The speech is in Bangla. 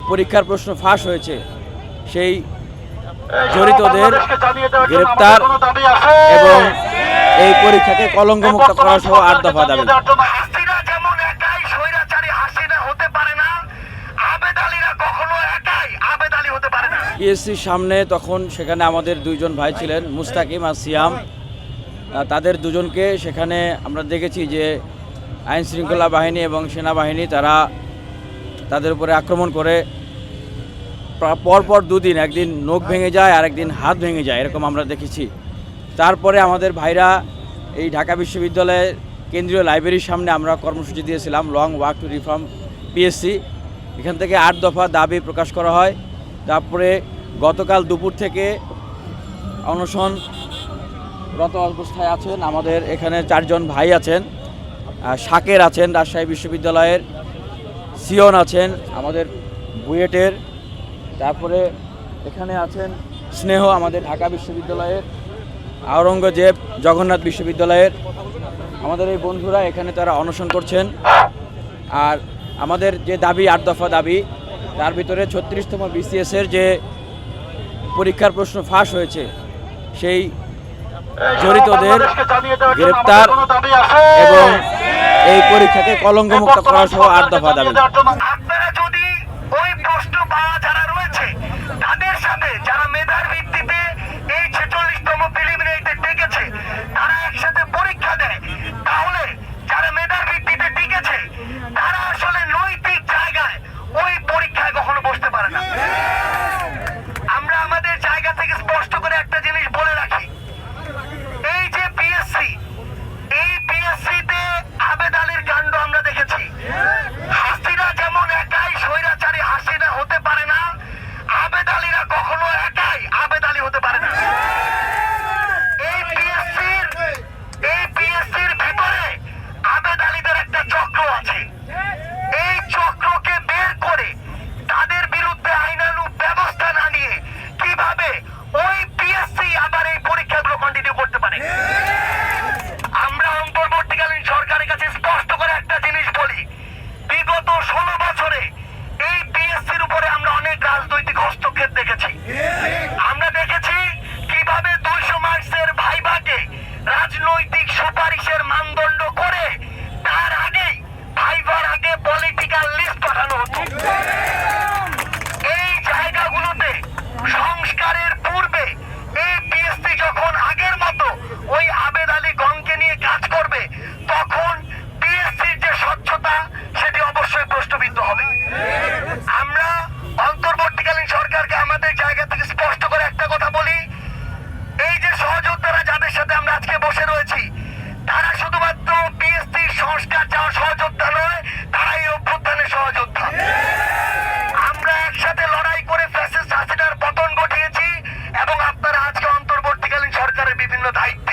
পরীক্ষার প্রশ্ন ফাঁস হয়েছে সেই জড়িতদের গ্রেপ্তার এবং এই পরীক্ষাকে কলঙ্কমুক্ত করা সহ ৮ দফা দাবি। পিএসসির সামনে তখন সেখানে আমাদের দুইজন ভাই ছিলেন, মুস্তাকিম আর সিয়াম। তাদের দুজনকে সেখানে আমরা দেখেছি যে আইন শৃঙ্খলা বাহিনী এবং সেনাবাহিনী তারা তাদের উপরে আক্রমণ করে পরপর দুদিন, একদিন নখ ভেঙে যায় আর একদিন হাত ভেঙে যায়, এরকম আমরা দেখেছি। তারপরে আমাদের ভাইরা এই ঢাকা বিশ্ববিদ্যালয়ের কেন্দ্রীয় লাইব্রেরির সামনে আমরা কর্মসূচি দিয়েছিলাম, long walk two reform PSC. এখান থেকে ৮ দফা দাবি প্রকাশ করা হয়। তারপরে গতকাল দুপুর থেকে অনশনরত অবস্থায় আছেন আমাদের এখানে 4 জন ভাই আছেন। শাকের আছেন রাজশাহী বিশ্ববিদ্যালয়ের, সিয়ন আছেন আমাদের বুয়েটের, তারপরে এখানে আছেন স্নেহ আমাদের ঢাকা বিশ্ববিদ্যালয়ের, আওরঙ্গজেব জগন্নাথ বিশ্ববিদ্যালয়ের। আমাদের এই বন্ধুরা এখানে তারা অনশন করছেন। আর আমাদের যে দাবি ৮ দফা দাবি, তার ভিতরে ৩৬তম বিসিএসের যে পরীক্ষার প্রশ্ন ফাঁস হয়েছে সেই জড়িতদের গ্রেপ্তার এবং এই পরীক্ষাকে কলঙ্কমুক্ত করা সহ ৮ দফা দাবি। বিভিন্ন দায়িত্ব